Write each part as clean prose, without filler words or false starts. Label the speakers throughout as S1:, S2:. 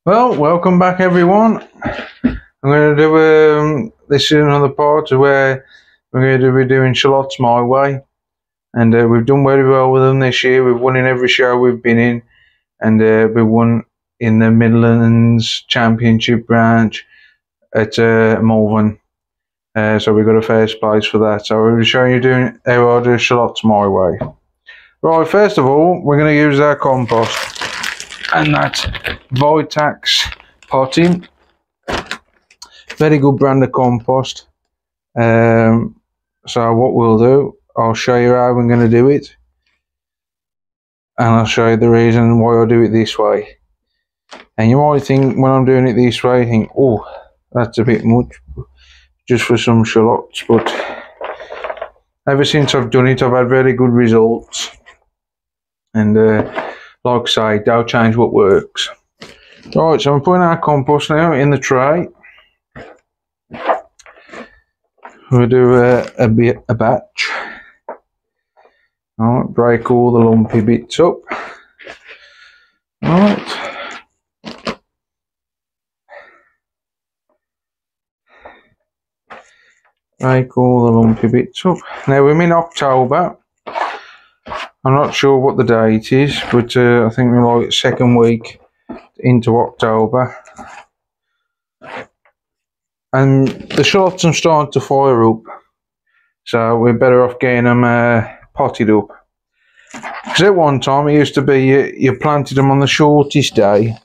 S1: Well, welcome back everyone. I'm going to do this is another part where we're going to be doing Shallots My Way, and we've done very well with them this year. We've won in every show we've been in, and we won in the Midlands Championship branch at Malvern. So we got a first place for that. So we'll be showing you doing how I do Shallots My Way. Right, first of all, we're going to use our compost, and that's Vitax potting. Very good brand of compost. So what we'll do, I'll show you how I'm going to do it, and I'll show you the reason why I do it this way. And you might think when I'm doing it this way, you think, oh, that's a bit much just for some shallots, but ever since I've done it, I've had very good results. And like I say, don't change what works. Right, so I'm putting our compost now in the tray. We'll do a batch. Alright, break all the lumpy bits up. Alright. Break all the lumpy bits up. Now we're in October. I'm not sure what the date is, but I think we're like second week into October. And the shallots are starting to fire up, so we're better off getting them potted up. Because at one time it used to be you planted them on the shortest day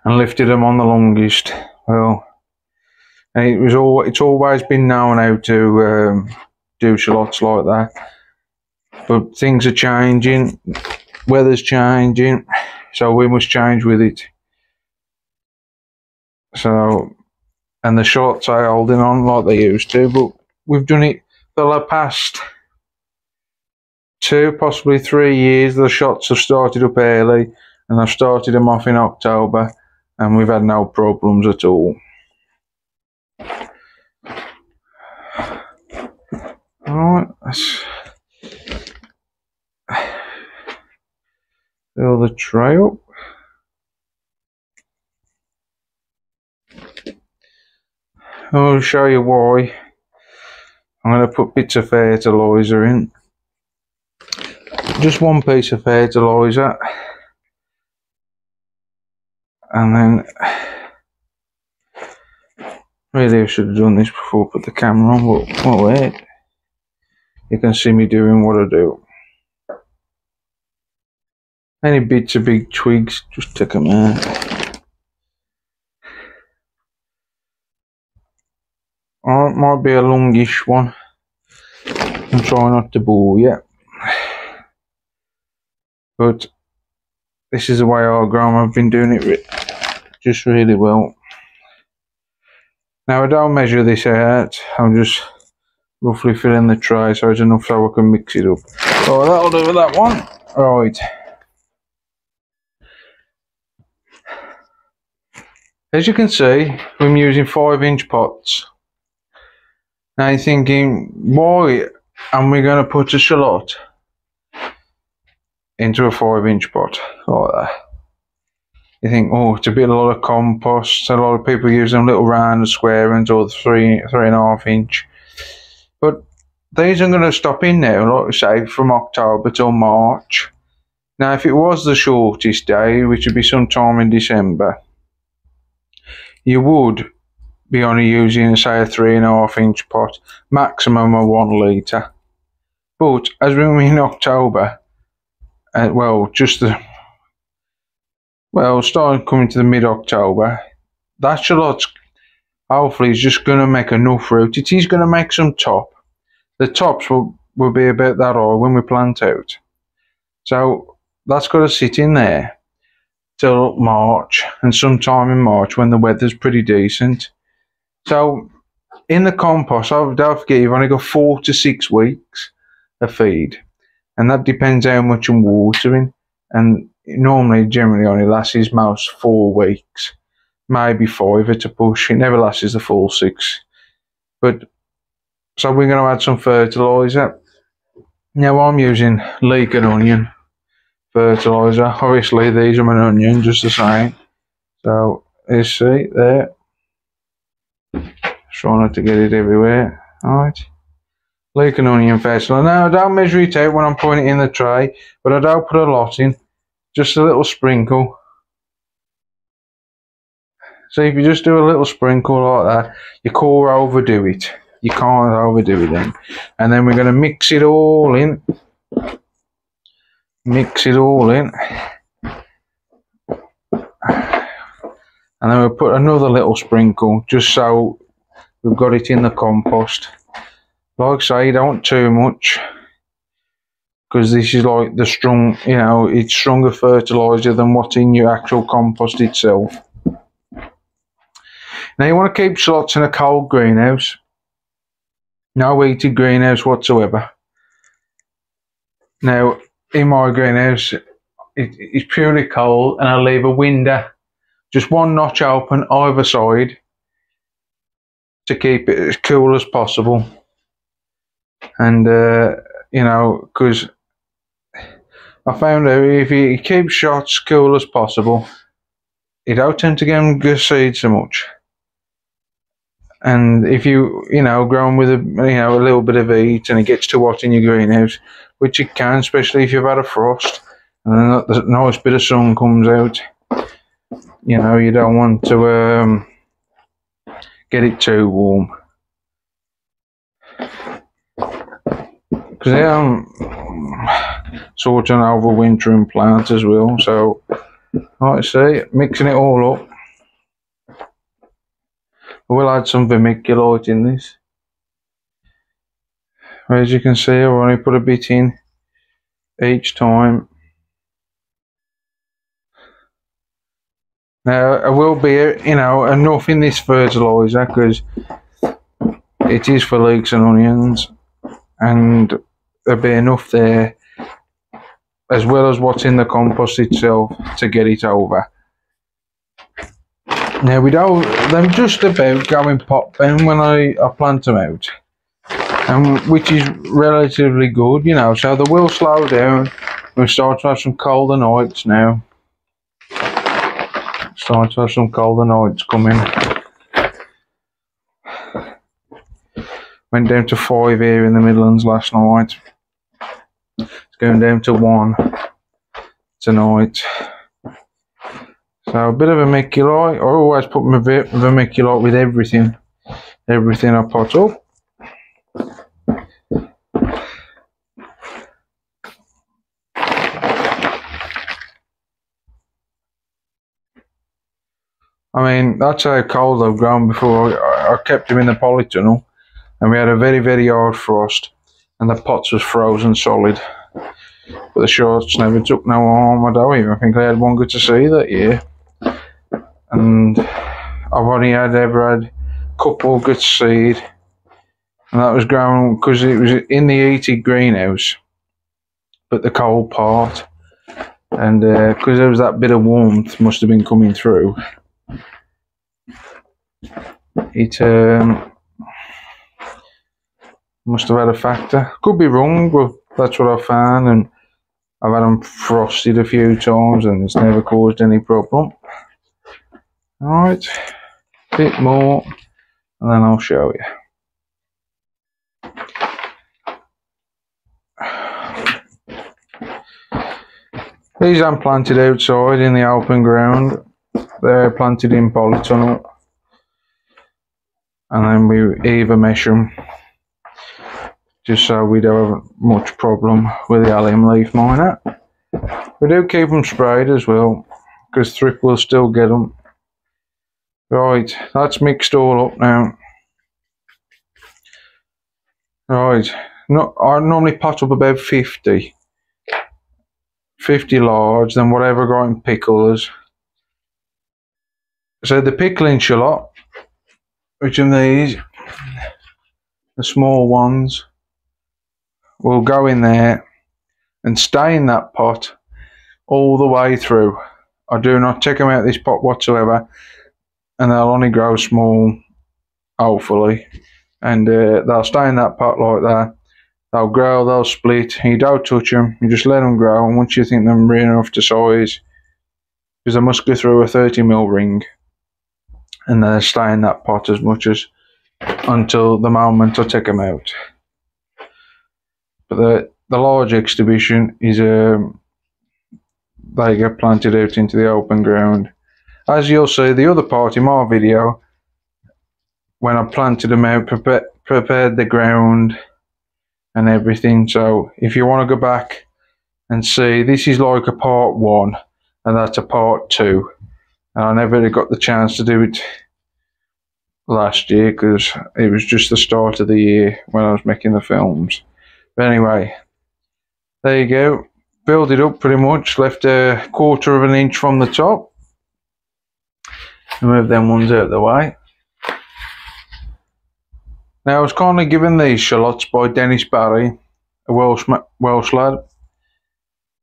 S1: and lifted them on the longest. Well, it's always been known how to do shallots like that, but things are changing, weather's changing, so we must change with it. So, and the shallots are holding on like they used to, but we've done it for the past 2, possibly 3 years. The shots have started up early, and I've started them off in October, and we've had no problems at all. Alright, let's fill the tray up. I'll show you why. I'm going to put bits of fertiliser in. Just one piece of fertiliser. And then, really I should have done this before I put the camera on, but well, wait. You can see me doing what I do. Any bits of big twigs, just take them out. Alright, might be a longish one. I'm trying not to bore you. But this is the way I've grown. I've been doing it just really well. Now I don't measure this out. I'm just roughly filling the tray so it's enough so I can mix it up. So that'll do with that one. Right. As you can see, I'm using 5-inch pots. Now you're thinking, why am we going to put a shallot into a 5-inch pot like that? You think, oh, it's a lot of compost. A lot of people use them little round square ones or 3.5 inch. But these are going to stop in now, like I say, from October till March. Now, if it was the shortest day, which would be sometime in December, you would be only using, say, a 3.5 inch pot, maximum of 1 litre. But as we're in October, starting coming to the mid-October, that shallot hopefully is just going to make enough root. It is going to make some top. The tops will be about that high when we plant out. So that's got to sit in there till March, and sometime in March when the weather's pretty decent. So in the compost, don't forget, you've only got 4 to 6 weeks of feed, and that depends how much I'm watering, and normally generally only lasts most 4 weeks, maybe 5 at a push. It never lasts the full 6. But so we're going to add some fertiliser. Now I'm using leek and onion fertiliser. Obviously these are an onion just the same, So you see there, try not to get it everywhere. Alright, leek and onion festival. Now I don't measure it out when I'm putting it in the tray, but I don't put a lot in, just a little sprinkle. So if you just do a little sprinkle like that, you can't overdo it. You can't overdo it then. And then we're going to mix it all in. Mix it all in. And then we'll put another little sprinkle, just so we've got it in the compost. Like I say, don't want too much, because this is like the strong, you know, it's stronger fertiliser than what's in your actual compost itself. Now you want to keep shallots in a cold greenhouse. No heated greenhouse whatsoever. Now, in my greenhouse, it's purely cold, and I leave a window, just one notch open either side, to keep it as cool as possible. And you know, because I found out if you keep shots cool as possible, you don't tend to get them good seed so much. And if you know, grow them with a little bit of heat and it gets too hot in your greenhouse, which it can, especially if you've had a frost and then a nice bit of sun comes out, you know, you don't want to get it too warm. Because they are sort of overwintering plant as well. So, like I say, mixing it all up. We'll add some vermiculite in this. As you can see, I've only put a bit in each time. Now, there will be, you know, enough in this fertiliser, because it is for leeks and onions, and there'll be enough there, as well as what's in the compost itself, to get it over. Now we don't, they're just about going pop down when I plant them out, and which is relatively good, you know, so they will slow down. We'll start to have some colder nights now. Start to have some colder nights coming. Went down to 5 here in the Midlands last night. It's going down to 1 tonight. So a bit of vermiculite. I always put my vermiculite with everything I pot up. I mean, that's how cold they've grown before. I kept them in the polytunnel, and we had a very, very hard frost, and the pots was frozen solid. But the shorts never took no harm. I don't even think I had one good to see that year. And I've only ever had a couple good seed, and that was grown because it was in the heated greenhouse, but the cold part, and because there was that bit of warmth must have been coming through. It must have had a factor. Could be wrong, but that's what I found, and I've had them frosted a few times and it's never caused any problem. Alright, a bit more and then I'll show you. These aren't planted outside in the open ground. They're planted in polytunnel, and then we either mesh them, just so we don't have much problem with the allium leaf miner. We do keep them sprayed as well, because thrip will still get them. Right, that's mixed all up now. Right, I normally pot up about 50 large, then whatever I got in pickles. So the pickling shallot, which are these, the small ones, will go in there and stay in that pot all the way through. I do not take them out of this pot whatsoever, and they'll only grow small, hopefully, and they'll stay in that pot like that. They'll grow, they'll split, you don't touch them, you just let them grow, and once you think they're real enough to size, because I must go through a 30mm ring, and then stay in that pot as much as until the moment I take them out. But the large exhibition is they get planted out into the open ground. As you'll see, the other part in my video, when I planted them out, prepared the ground and everything. So if you want to go back and see, this is like a part 1 and that's a part 2. And I never got the chance to do it last year because it was just the start of the year when I was making the films. But anyway, there you go. Build it up pretty much, left a 1/4 of an inch from the top. Move them ones out of the way. Now I was kindly given these shallots by Dennis Barry, a Welsh lad.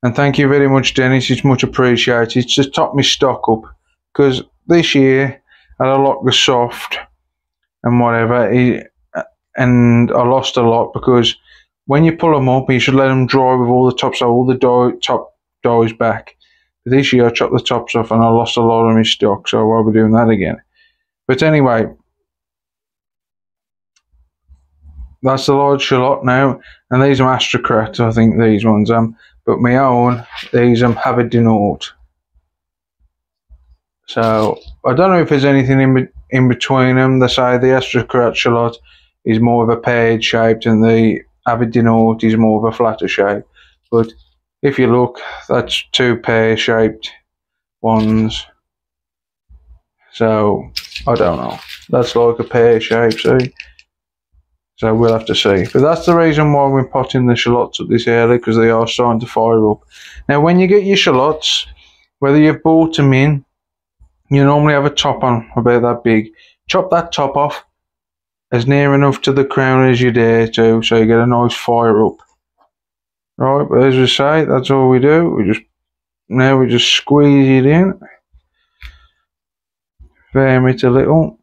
S1: And thank you very much, Dennis, it's much appreciated. It's just topped my stock up, because this year I had a lot of soft and whatever, and I lost a lot because when you pull them up, you should let them dry with all the tops, so all the top dies back. But this year I chopped the tops off and I lost a lot of my stock, so I won't be doing that again. But anyway, that's the large shallot now, and these are Astrocrats, I think these ones but my own, these Haverdinort. So I don't know if there's anything in between them. They say the Astrocrat shallot is more of a paired shaped and the Haverdinort is more of a flatter shape. But if you look, that's 2 pear shaped ones. So I don't know. That's like a pear shape, see? So we'll have to see. But that's the reason why we're potting the shallots up this early, because they are starting to fire up. Now when you get your shallots, whether you've bought them in, you normally have a top on about that big. Chop that top off as near enough to the crown as you dare to, so you get a nice fire up. Right, but as we say, that's all we do. We just squeeze it in. Firm it a little.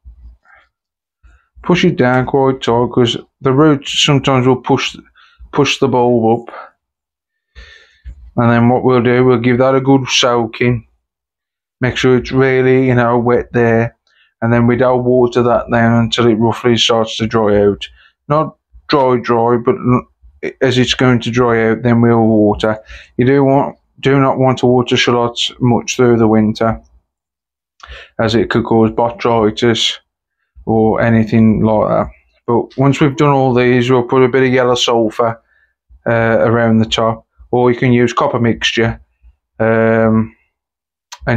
S1: Push it down quite tight, because the roots sometimes will push the bulb up. And then what we'll do, we'll give that a good soaking. Make sure it's really, wet there. And then we don't water that down until it roughly starts to dry out. Not dry, but as it's going to dry out, then we'll water. You do not want to water shallots much through the winter, as it could cause botrytis or anything like that. But once we've done all these, we'll put a bit of yellow sulphur around the top, or you can use copper mixture and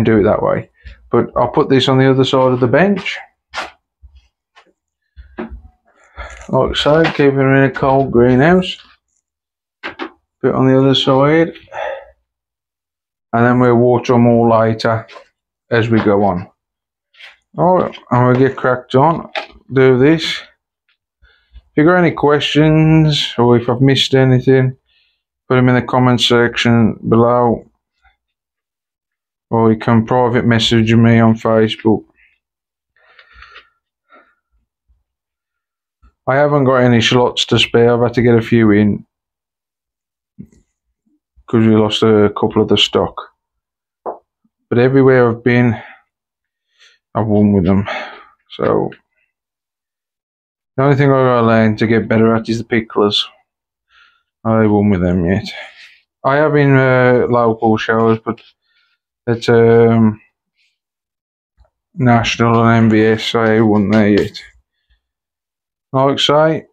S1: do it that way. But I'll put this on the other side of the bench, like so, keeping it in a cold greenhouse. Put it on the other side, and then we'll water them all later as we go on. Alright, and we'll get cracked on, do this. If you've got any questions, or if I've missed anything, put them in the comment section below, or you can private message me on Facebook. I haven't got any shallots to spare. I've had to get a few in because we lost a couple of the stock. But everywhere I've been, I've won with them. So the only thing I've got to learn to get better at is the picklers. I won with them yet. I have in local shows, but at national and MBS, I won there yet. Like I say,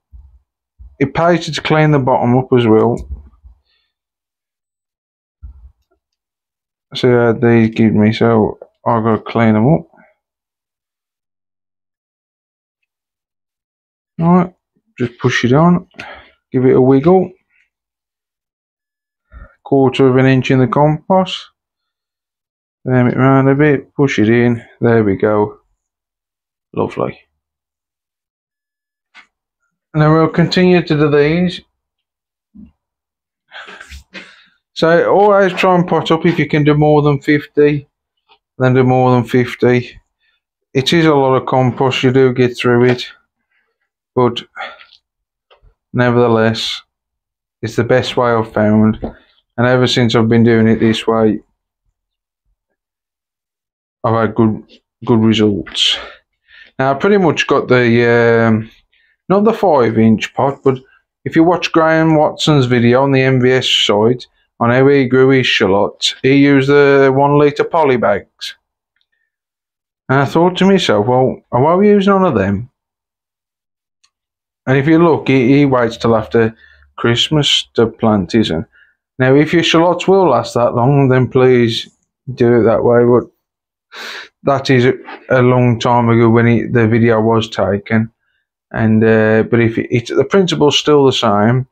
S1: it pays to clean the bottom up as well. So these give me, so I've got to clean them up. Alright, just push it on, give it a wiggle. 1/4 of an inch in the compost. Turn it round a bit, push it in, there we go. Lovely. Now we'll continue to do these. So always try and pot up. If you can do more than 50, then do more than 50. It is a lot of compost, you do get through it, but nevertheless it's the best way I've found, and ever since I've been doing it this way, I've had good results. Now I pretty much got the not the 5-inch pot, but if you watch Graham Watson's video on the MVS site on how he grew his shallots, he used the 1 litre poly bags. And I thought to myself, well, why are we using none of them? And if you look, he waits till after Christmas to plant his. Now, if your shallots will last that long, then please do it that way. But that is a long time ago when the video was taken. And but if the principle's still the same,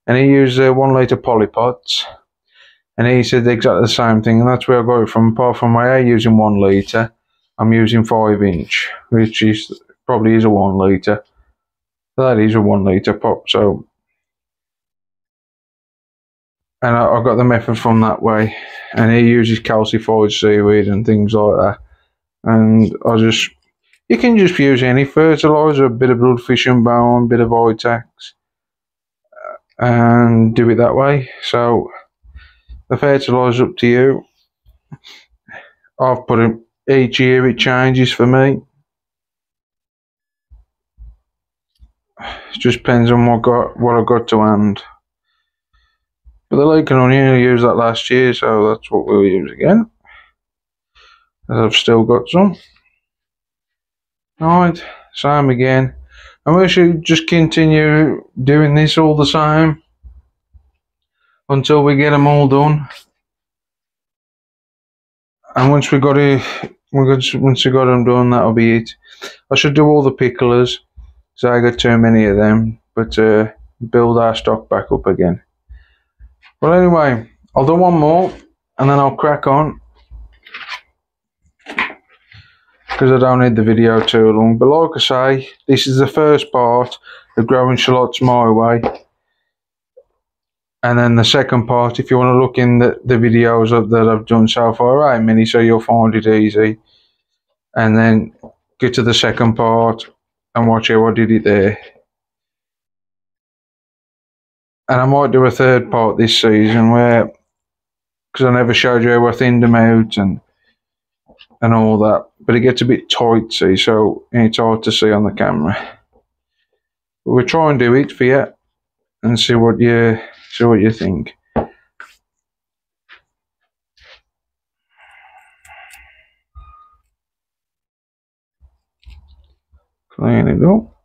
S1: and he used 1 litre poly pots, and he said exactly the same thing, and that's where I got it from. Apart from my using 1 litre, I'm using 5-inch, which is probably is a 1 litre. That is a 1 litre pot. So, and I got the method from that way, and he uses calcified seaweed and things like that. And you can just use any fertiliser, a bit of bloodfish and bone, a bit of Vitax, and do it that way. So the fertiliser's up to you. I've put it each year, it changes for me. It just depends on what I got to hand. But the leek and onion, I used that last year, so that's what we'll use again. I've still got some. Alright, same again. And we should just continue doing this all the same until we get them all done. And once we got them done, that'll be it. I should do all the picklers, so I got too many of them, but build our stock back up again. But anyway, I'll do one more and then I'll crack on, because I don't need the video too long. But like I say, this is the first part of growing shallots my way, and then the second part, if you want to look in the videos that I've done so far, 8 minutes, so you'll find it easy, and then get to the second part and watch how I did it there. And I might do a third part this season, where, because I never showed you how I thinned them out and all that, but it gets a bit tight, see, so it's hard to see on the camera. But we'll try and do it for you and see what you think. Clean it up.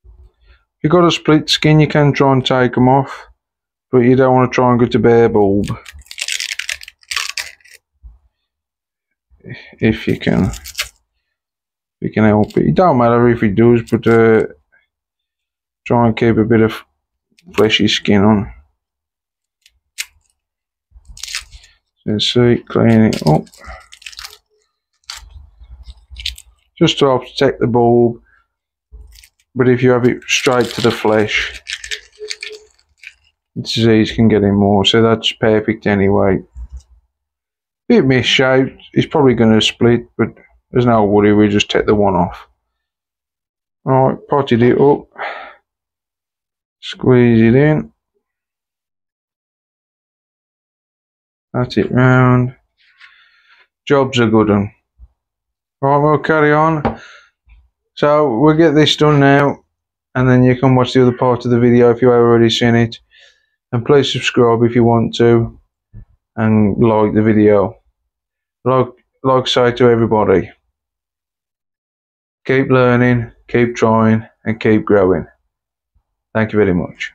S1: If you've got a split skin, you can try and take them off, but you don't want to try and get a bare bulb. If you can help it. It don't matter if it does, but try and keep a bit of fleshy skin on. Let's see, clean it up. Just to help protect the bulb, but if you have it straight to the flesh, it's as easy as can get in more, so that's perfect anyway. Bit misshaped, it's probably going to split, but there's no worry, we just take the one off. Alright, potted it up, squeeze it in, that's it round. Job's a good one. Right, we'll carry on. So we'll get this done now, and then you can watch the other part of the video if you've already seen it. And please subscribe if you want to, and like the video. Like say to everybody, keep learning, keep trying, and keep growing. Thank you very much.